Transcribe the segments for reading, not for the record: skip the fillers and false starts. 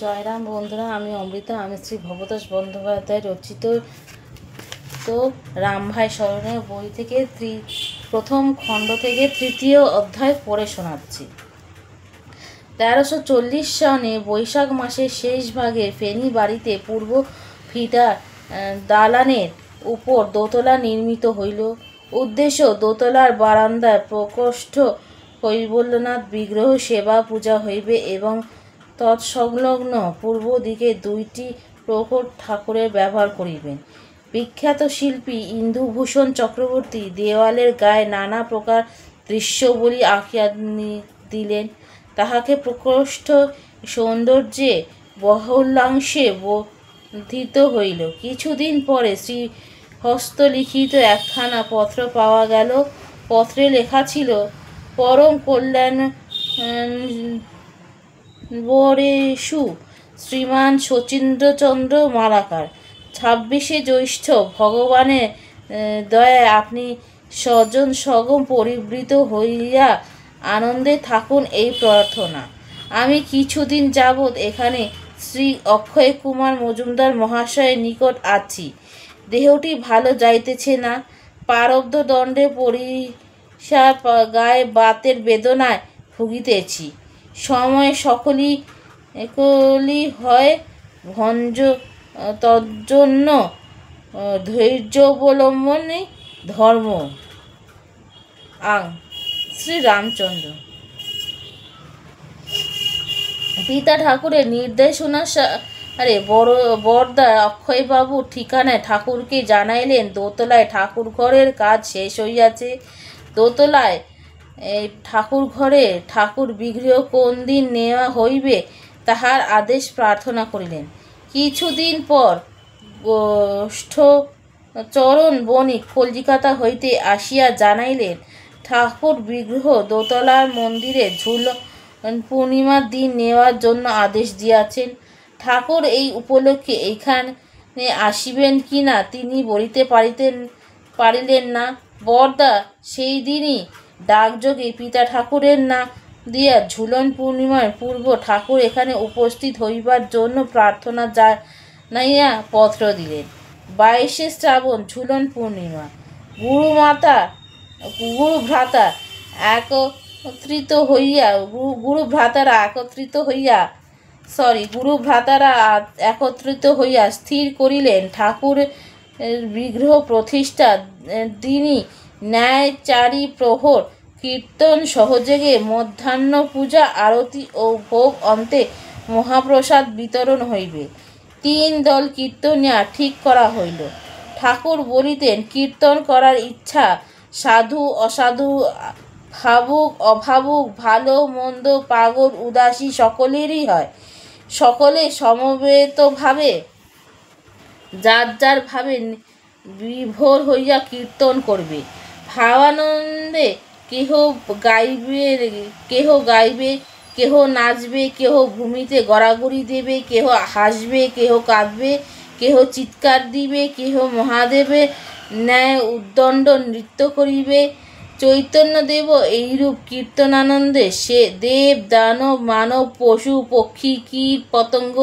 জয়রাম বন্ধুরা, আমি অমৃতা। আমি শ্রী ভবতোষ বন্দ্যোপাধ্যায় রচিত রামভাই স্মরণে বই থেকে প্রথম খণ্ড থেকে তৃতীয় অধ্যায় পড়ে শোনাচ্ছি। 1340 সনে বৈশাখ মাসের শেষ ভাগে ফেনী বাড়িতে পূর্ব ভিটার দালানের উপর দোতলা নির্মিত হইল। উদ্দেশ্য দোতলার বারান্দায় প্রকোষ্ঠ কৈবল্যনাথ বিগ্রহ সেবা পূজা হইবে এবং তৎসংলগ্ন পূর্ব দিকে 2টি প্রকট ঠাকুরের ব্যবহার করিবেন। বিখ্যাত শিল্পী ইন্দুভূষণ চক্রবর্তী দেওয়ালের গায়ে নানা প্রকার দৃশ্যবলী আঁকিয়া দিলেন। তাহাকে প্রকোষ্ঠ সৌন্দর্যে বহুলাংশে বর্ধিত হইল। কিছুদিন পরে শ্রীহস্তলিখিত একখানা পত্র পাওয়া গেল। পত্রে লেখা ছিল, পরম কল্যাণ বরেষু শ্রীমান শচীন্দ্রচন্দ্র মালাকার, 26শে জ্যৈষ্ঠ। ভগবানের দয়ায় আপনি স্বজন সগম পরিবৃত হইয়া আনন্দে থাকুন, এই প্রার্থনা। আমি কিছুদিন যাবৎ এখানে শ্রী অক্ষয় কুমার মজুমদার মহাশয়ের নিকট আছি। দেহটি ভালো যাইতেছে না। প্রারব্ধ দণ্ডে পরিষা গায়ে বাতের বেদনায় ভুগিতেছি। সময় সকলই হয় ভঞ্জ, তজ্জন্য ধৈর্যাবলম্বনে ধর্ম। শ্রীরামচন্দ্র। পিতা ঠাকুরের নির্দেশনানুসারে বরদা অক্ষয়বাবুর ঠিকানায় ঠাকুরকে জানাইলেন, দোতলায় ঠাকুর ঘরের কাজ শেষ হইয়াছে। দোতলায় ঠাকুর ঘরে ঠাকুর বিগ্রহ কোন দিন নেওয়া হইবে তাহার আদেশ প্রার্থনা করিলেন। কিছুদিন পর গোষ্ঠচরণ বণিক কলিকাতা হইতে আসিয়া জানাইলেন, ঠাকুর বিগ্রহ দোতলার মন্দিরে ঝুলন পূর্ণিমার দিন নেওয়ার জন্য আদেশ দিয়াছেন। ঠাকুর এই উপলক্ষে এইখানে আসিবেন কি না তিনি বলিতে পারিলেন না। বরদা সেই দিনই ডাকযোগে পিতা ঠাকুরের না দিয়া ঝুলন পূর্ণিমার পূর্ব ঠাকুর এখানে উপস্থিত হইবার জন্য প্রার্থনা জানাইয়া পত্র দিলেন। 22শে শ্রাবণ, ঝুলন পূর্ণিমা। গুরু ভ্রাতারা একত্রিত হইয়া স্থির করিলেন, ঠাকুর বিগ্রহ প্রতিষ্ঠা দিনই ন্যায় 4 প্রহর কীর্তন সহযোগে মধ্যাহ্ন পূজা, আরতি ও ভোগ অন্তে মহাপ্রসাদ বিতরণ হইবে। 3 দল কীর্তনিয়া ঠিক করা হইল। ঠাকুর বলিতেন, কীর্তন করার ইচ্ছা সাধু অসাধু, ভাবুক অভাবুক, ভালো মন্দ, পাগল উদাসী সকলেরই হয়। সকলে সমবেতভাবে যার যার ভাবে বিভোর হইয়া কীর্তন করবে। ভাবানন্দে কেহ গাইবে, কেহ নাচবে, কেহ ভূমিতে গড়াগড়ি দেবে, কেহ হাসবে, কেহ কাঁদবে, কেহ চিৎকার দিবে, কেহ মহাদেবের ন্যায় উদ্দণ্ড নৃত্য করিবে। চৈতন্যদেব এইরূপ কীর্তনানন্দে সে দেব দানব মানব পশু পক্ষী কীট পতঙ্গ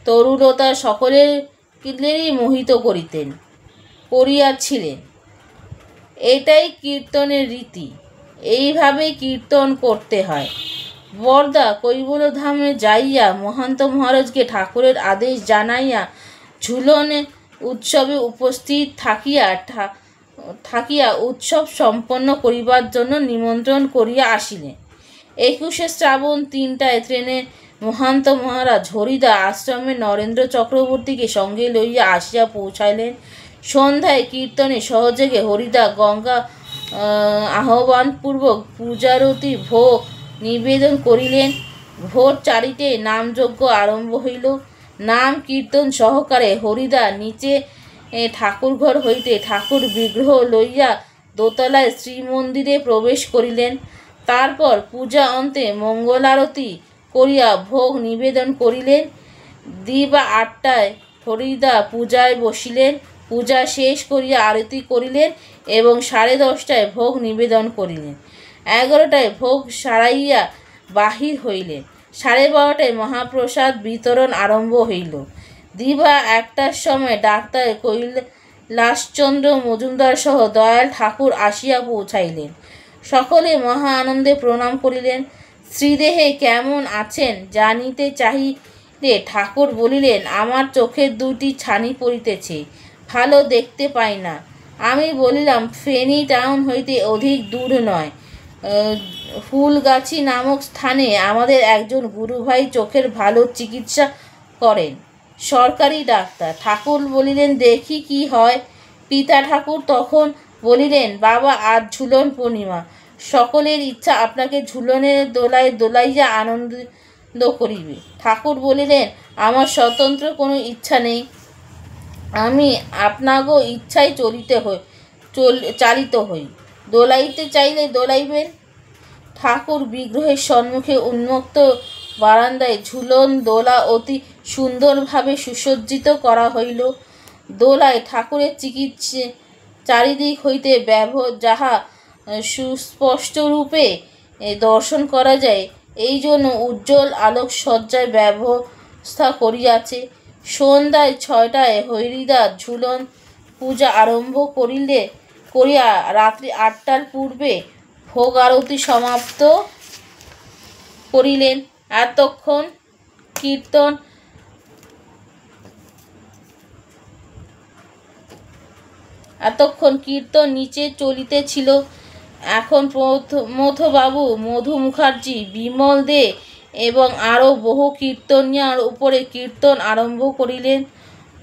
তরুলতা সকলেরই মোহিত করিয়াছিলেন। এটাই কীর্তনের রীতি, এইভাবেই কীর্তন করতে হয়। বরদা কৈবল্যধামে যাইয়া মহন্ত মহারাজকে ঠাকুরের আদেশ জানাইয়া ঝুলনে উৎসবে উপস্থিত থাকিয়া উৎসব সম্পন্ন করিবার জন্য নিমন্ত্রণ করিয়া আসিলেন। 21শে শ্রাবণ 3টায় ট্রেনে মহন্ত মহারাজ হরিদা আশ্রমে নরেন্দ্র চক্রবর্তীকে সঙ্গে লইয়া আসিয়া পৌঁছাইলেন। সন্ধ্যায় কীর্তনে সহযোগে হরিদা গঙ্গা আহ্বানপূর্বক পূজারতি ভোগ নিবেদন করিলেন। ভোর 4টে নামযজ্ঞ আরম্ভ হইল। নাম কীর্তন সহকারে হরিদা নিচে ঠাকুরঘর হইতে ঠাকুর বিগ্রহ লইয়া দোতলায় শ্রীমন্দিরে প্রবেশ করিলেন। তারপর পূজা অন্তে মঙ্গলারতি করিয়া ভোগ নিবেদন করিলেন। দিবা 8টায় হরিদা পূজায় বসিলেন। পূজা শেষ করিয়া আরতি করিলেন এবং 10:30টায় ভোগ নিবেদন করিলেন। 11টায় ভোগ সারাইয়া বাহির হইলেন। 12:30টায় মহাপ্রসাদ বিতরণ আরম্ভ হইল। দিবা 1টার সময় ডাক্তার কৈলাসচন্দ্র মজুমদার সহ দয়াল ঠাকুর আসিয়া পৌঁছাইলেন। সকলে মহা আনন্দে প্রণাম করিলেন। শ্রীদেহে কেমন আছেন জানিতে চাহিলে ঠাকুর বলিলেন, আমার চোখের 2টি ছানি পড়িতেছে, ভালো দেখতে পাই না। আমি বলিলাম, ফেনী টাউন হইতে অধিক দূর নয়, ফুলগাছি নামক স্থানে আমাদের একজন গুরুভাই চোখের ভালো চিকিৎসা করেন, সরকারি ডাক্তার। ঠাকুর বলিলেন, দেখি কি হয়। পিতা ঠাকুর তখন বলিলেন, বাবা আজ ঝুলন পূর্ণিমা, সকলের ইচ্ছা আপনাকে ঝুলনের দোলায় দোলাইয়া আনন্দ করিবে। ঠাকুর বলিলেন, আমার স্বতন্ত্র কোনো ইচ্ছা নেই, আমি আপনাগো ইচ্ছায় চালিত হই। দোলাইতে চাইলে দোলাইবেন। ঠাকুর বিগ্রহের সম্মুখে উন্মুক্ত বারান্দায় ঝুলন দোলা অতি সুন্দরভাবে সুসজ্জিত করা হইল। দোলায় ঠাকুরের চিকিৎসা চারিদিক হইতে যাহা সুস্পষ্টরূপে দর্শন করা যায়, এই জন্য উজ্জ্বল আলোকসজ্জার ব্যবস্থা করিয়াছে। সন্ধ্যায় 6টায় হরিদাস ঝুলন পূজা আরম্ভ করিয়া রাত্রি 8টার পূর্বে ভোগ আরতি সমাপ্ত করিলেন। এতক্ষণ কীর্তন নিচে চলিতেছিল। এখন প্রমথবাবু, মধু মুখার্জি, বিমল দে এবং আরও বহু কীর্তনিয়ার উপরে কীর্তন আরম্ভ করিলেন।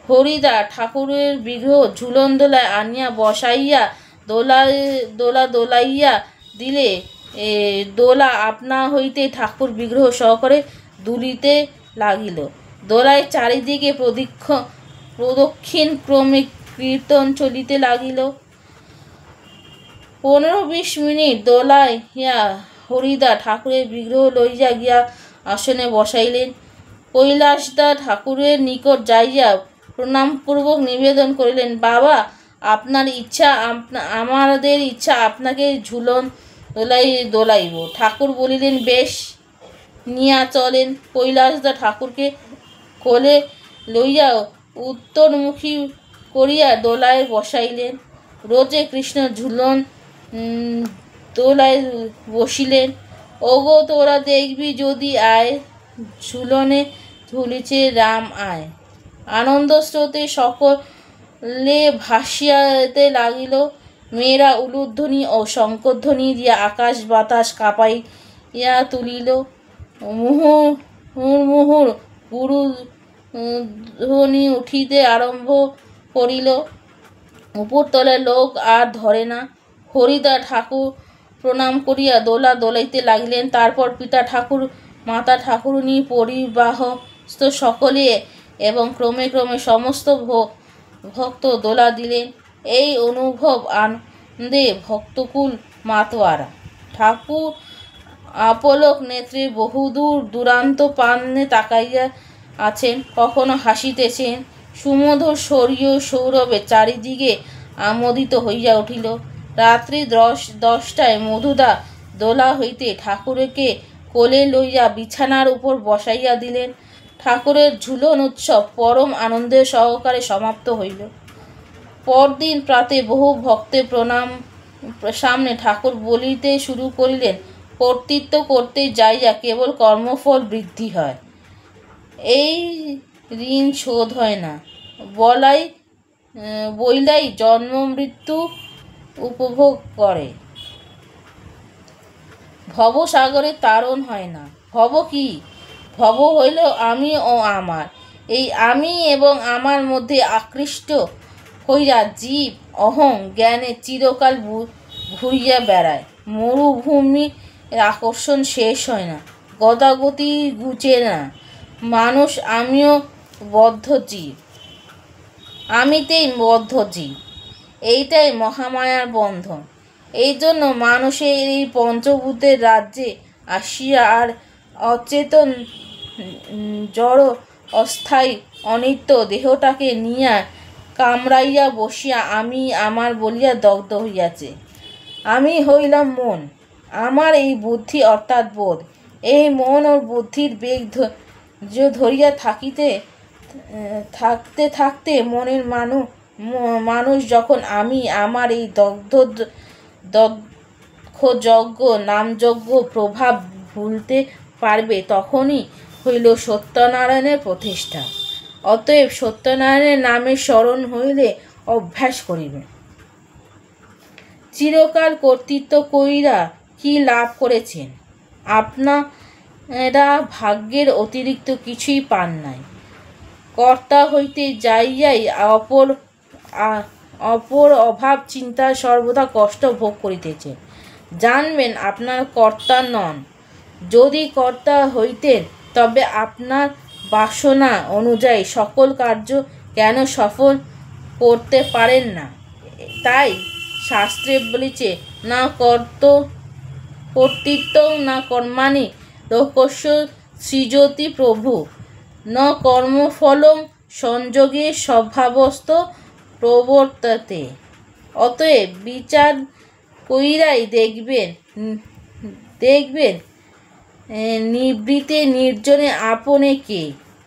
হরিদাস ঠাকুরের বিগ্রহ ঝুলন দোলায় আনিয়া বসাইয়া দোলাইয়া দিলে দোলা আপনা হইতে ঠাকুর বিগ্রহ সহকারে দুলিতে লাগিল। দোলায় চারিদিকে প্রদক্ষিণ ক্রমে কীর্তন চলিতে লাগিল। 15-20 মিনিট দোলাইয়া হরিদাস ঠাকুরের বিগ্রহ লইয়া গিয়া আসনে বসাইলেন। কৈলাসদা ঠাকুরের নিকট যাইয়া প্রণামপূর্বক নিবেদন করিলেন, বাবা, আপনার ইচ্ছা, আমাদের ইচ্ছা আপনাকে ঝুলন দোলাইব। ঠাকুর বলিলেন, বেশ, নিয়া চলেন। কৈলাসদা ঠাকুরকে কোলে লইয়া উত্তরমুখী করিয়া দোলায় বসাইলেন। রোজে কৃষ্ণ ঝুলন দোলায় বসিলেন। ওগো তোরা দেখবি যদি আয়, ঝুলনে ঝুলিছে রাম আয়। আনন্দ স্রোতে সকলে ভাসিয়াতে লাগিল। মেয়েরা উলুধ্বনি ও শঙ্খধ্বনি দিয়া আকাশ বাতাস কাঁপাইয়া তুলিল। মুহুর্মুহুর গুরুধ্বনি উঠিতে আরম্ভ করিল। উপরতলার লোক আর ধরে না। হরিদাস ঠাকুর প্রণাম করিয়া দোলা দোলাইতে লাগিলেন। তারপর পিতা ঠাকুর, মাতা ঠাকুরানী, পরিবারস্থ সকলে এবং ক্রমে ক্রমে সমস্ত ভক্ত দোলা দিলেন। এই অনুভব আনন্দে ভক্তকুল মাতোয়ারা। ঠাকুর আপলক নেত্রে বহুদূর দূরান্ত পানে তাকাইয়া আছেন, কখনো হাসিতেছেন। সুমধুর স্বর্গীয় সৌরভে চারিদিকে আমোদিত হইয়া উঠিল। রাত্রি 10টায় মধুদা দোলা হইতে ঠাকুরকে কোলে লইয়া বিছানার উপর বসাইয়া দিলেন। ঠাকুরের ঝুলন উৎসব পরম আনন্দের সহকারে সমাপ্ত হইল। পরদিন প্রাতে বহু ভক্তের সামনে ঠাকুর বলিতে শুরু করিলেন, কর্তৃত্ব করতে যাইয়া কেবল কর্মফল বৃদ্ধি হয়, এই ঋণ শোধ হয় না। বইলাই জন্ম মৃত্যু উপভোগ করে, ভবসাগরে তারণ হয় না। ভব কি? ভব হইল আমি ও আমার। এই আমি এবং আমার মধ্যে আকৃষ্ট হইয়া জীব অহং জ্ঞানে চিরকাল ঘুরিয়া বেড়ায়। মরুভূমির আকর্ষণ শেষ হয় না, গতাগতি ঘুচে না। মানুষ আমিও বদ্ধ জীব, আমিতেই বদ্ধ জীব, এইটাই মহামায়ার বন্ধন। এই জন্য মানুষের এই পঞ্চভূতের রাজ্যে আসিয়া আর অচেতন জড় অস্থায়ী অনিত্য দেহটাকে নিয়া কামড়াইয়া বসিয়া আমি আমার বলিয়া দগ্ধ হইয়াছে। আমি হইলাম মন, আমার এই বুদ্ধি অর্থাৎ বোধ, এই মন ও বুদ্ধির বেগ ধরিয়া থাকতে থাকতে মনের মানুষ যখন আমি আমার এই দক্ষযজ্ঞ নামযজ্ঞ প্রভাব ভুলতে পারবে, তখনই হইল সত্যনারায়ণের প্রতিষ্ঠা। অতএব সত্যনারায়ণের নামে স্মরণ হইলে অভ্যাস করিবে। চিরকাল কর্তৃত্ব কইরা কি লাভ করেছেন? আপনারা ভাগ্যের অতিরিক্ত কিছুই পান নাই। কর্তা হইতে যাইয়াই অপর অভাব চিন্তা সর্বদা কষ্ট ভোগ করিতেছেন। জানবেন আপনার কর্তা নন। যদি কর্তা হইতেন তবে আপনার বাসনা অনুযায়ী সকল কার্য কেন সফল করতে পারেন না? তাই শাস্ত্রে বলিছে, না কর্তৃত্ব না কর্মাণি লোকস্য সৃজতি প্রভু, ন কর্মফলং সংযোগে স্বভাবস্থ প্রবর্ততে। অতএব বিচার কইরাই দেখবেন নিবৃতে নির্জনে আপনে কে,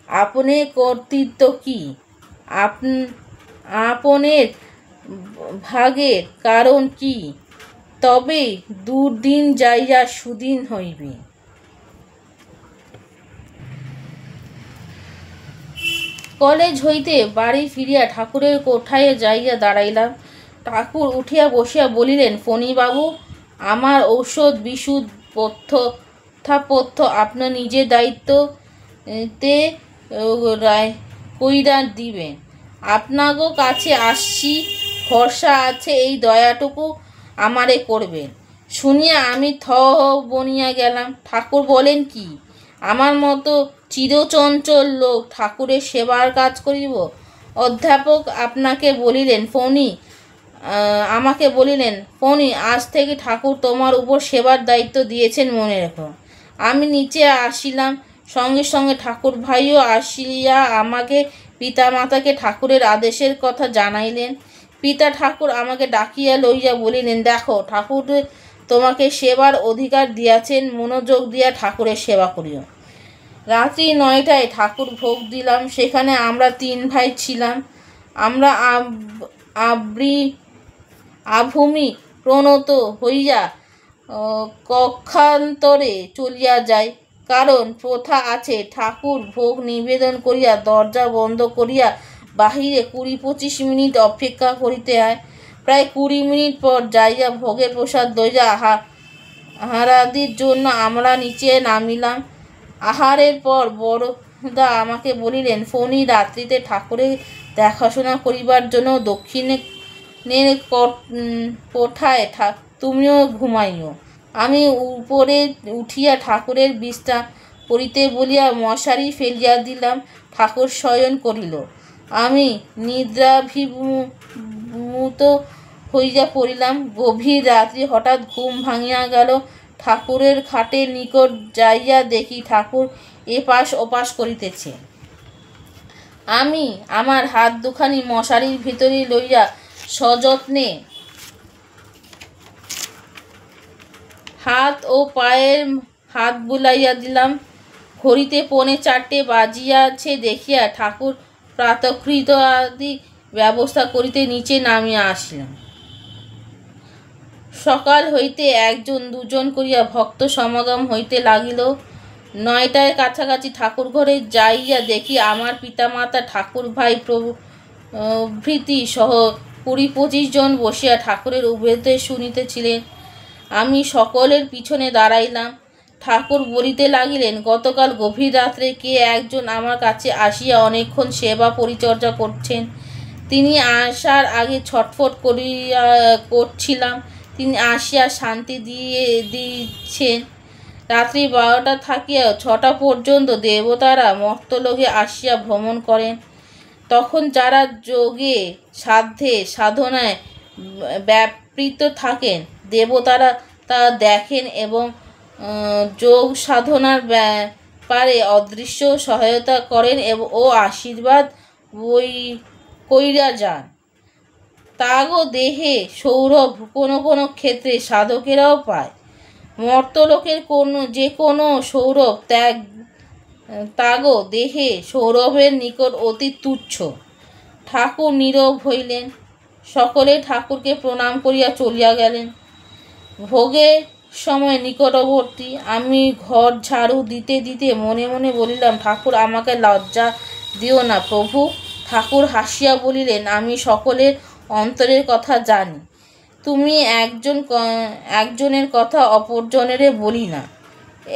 আপনে কর্তৃত্ব কি, আপনের ভাগের কারণ কি, তবেই দুর্দিন যাইয়া সুদিন হইবে। কলেজ হইতে বাড়ি ফিরিয়া ঠাকুরের কোঠায় যাইয়া দাঁড়াইলাম। ঠাকুর উঠিয়া বসিয়া বলিলেন, ফণিবাবু, আমার ঔষধ বিশুদ্ধ পথ্য আপনার নিজের দায়িত্বতে কইরা দিবেন। আপনাগো কাছে আসছি, ভরসা আছে, এই দয়াটুকু আমারে করবেন। শুনিয়া আমি বনিয়া গেলাম। ঠাকুর বলেন কি, আমার মতো চিরচঞ্চল লোক ঠাকুরের সেবার কাজ করিব? অধ্যাপক আমাকে বলিলেন, ফণি, আজ থেকে ঠাকুর তোমার উপর সেবার দায়িত্ব দিয়েছেন, মনে রেখো। আমি নিচে আসিলাম, সঙ্গে সঙ্গে ঠাকুর ভাইও আসিয়া আমাকে পিতামাতাকে ঠাকুরের আদেশের কথা জানাইলেন। পিতা ঠাকুর আমাকে ডাকিয়া লইয়া বলিলেন, দেখো, ঠাকুর তোমাকে সেবার অধিকার দিয়াছেন, মনোযোগ দিয়া ঠাকুরের সেবা করিও। রাত্রি 9টায় ঠাকুর ভোগ দিলাম। সেখানে আমরা 3 ভাই ছিলাম। আমরা আভূমি প্রণত হইয়া কক্ষান্তরে চলিয়া যাই। কারণ প্রথা আছে, ঠাকুর ভোগ নিবেদন করিয়া দরজা বন্ধ করিয়া বাহিরে 20-25 মিনিট অপেক্ষা করিতে হয়। প্রায় 20 মিনিট পর যাইয়া ভোগের প্রসাদ লইয়া আহারাদির জন্য আমরা নিচে নামিলাম। আহারের পর বড়দা আমাকে বলিলেন, ফণি, রাত্রিতে ঠাকুরের দেখাশোনা করিবার জন্য দক্ষিণের কোঠায় তুমিও ঘুমাইও। আমি উপরে উঠিয়া ঠাকুরের বিশ্রাম করিতে বলিয়া মশারি ফেলিয়া দিলাম। ঠাকুর শয়ন করিল। আমি নিদ্রাভিভূত হইয়া পড়িলাম। গভীর রাত্রি হঠাৎ ঘুম ভাঙিয়া গেল। ঠাকুরের খাটের নিকট যাইয়া দেখি ঠাকুর এপাশ ওপাশ করিতেছে। আমি আমার হাত দুখানি মশারির ভিতরে লইয়া সযত্নে হাত ও পায়ের হাত বুলাইয়া দিলাম। ঘড়িতে 3:45 বাজিয়াছে দেখিয়া ঠাকুর প্রাতঃকৃত আদি ব্যবস্থা করিতে নিচে নামিয়া আসিলাম। সকাল হইতে 1-2 করিয়া ভক্ত সমাগম হইতে লাগিল। 9টার কাছাকাছি ঠাকুর ঘরে যাইয়া দেখি আমার পিতামাতা, ঠাকুর ভাই প্রভৃতি সহ 20-25 জন বসিয়া ঠাকুরের উপদেশ শুনিতেছিলেন। আমি সকলের পিছনে দাঁড়াইলাম। ঠাকুর বলিতে লাগিলেন, গতকাল গভীর রাত্রে কে একজন আমার কাছে আসিয়া অনেকক্ষণ সেবা পরিচর্যা করছেন। তিনি আসার আগে ছটফট করছিলাম। তিনি আসিয়া শান্তি দিচ্ছেন। রাত্রি 12টা থাকিয়া 6টা পর্যন্ত দেবতারা মর্তলোকে আসিয়া ভ্রমণ করেন। তখন যারা যোগে সাধ্যে সাধনায় ব্যাপৃত থাকেন, দেবতারা তা দেখেন এবং যোগ সাধনার ব্যাপারে অদৃশ্য সহায়তা করেন ও আশীর্বাদ কইরা যান। তাগো দেহে সৌরভ কোনো কোনো ক্ষেত্রে সাধকেরাও পায়। মর্তলোকের যে কোনো সৌরভ ত্যাগও দেহে সৌরভের নিকট অতি তুচ্ছ। ঠাকুর নীরব হইলেন। সকলে ঠাকুরকে প্রণাম করিয়া চলিয়া গেলেন। ভোগের সময় নিকটবর্তী। আমি ঘর ঝাড়ু দিতে দিতে মনে মনে বলিলাম, ঠাকুর আমাকে লজ্জা দিও না প্রভু। ঠাকুর হাসিয়া বলিলেন, আমি সকলের অন্তরের কথা জানি। তুমি একজনের কথা অপরজনের বলি না,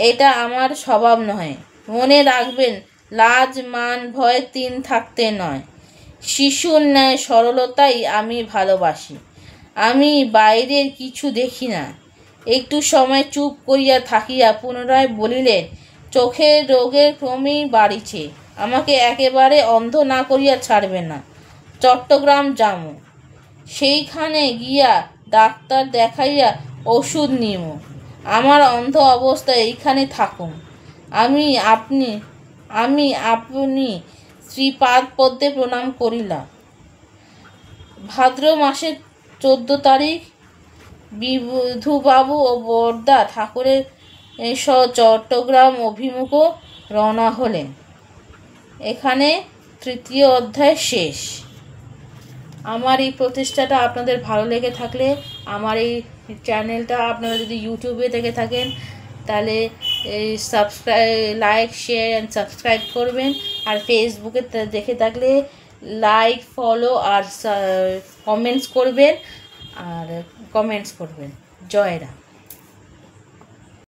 এটা আমার স্বভাব নয়। মনে রাখবেন, লাজ মান ভয় তিন থাকতে নয়। শিশুর ন্যায় সরলতাই আমি ভালোবাসি। আমি বাইরের কিছু দেখি না। একটু সময় চুপ করিয়া থাকিয়া পুনরায় বলিলেন, চোখের রোগের ক্রমেই বাড়িছে। আমাকে একেবারে অন্ধ না করিয়া ছাড়বে না। চট্টগ্রাম যামু, সেইখানে গিয়া ডাক্তার দেখাইয়া ওষুধ নিমু। আমার অন্ধ অবস্থায় এইখানে থাকুন। আমি আপনি শ্রীপাদপদ্মে প্রণাম করিলাম। ভাদ্র মাসের 14 তারিখ বিধুবাবু ও বরদা ঠাকুরের চট্টগ্রাম অভিমুখ রওনা হলেন। এখানে 3য় অধ্যায় শেষ। আমার এই প্রচেষ্টাটা আপনাদের ভালো লেগে থাকলে, আমার এই চ্যানেলটা আপনারা যদি ইউটিউবে দেখে থাকেন তাহলে লাইক শেয়ার অ্যান্ড সাবস্ক্রাইব করবেন। আর ফেসবুকে দেখে থাকলে লাইক ফলো আর কমেন্টস করবেন। জয় রাম।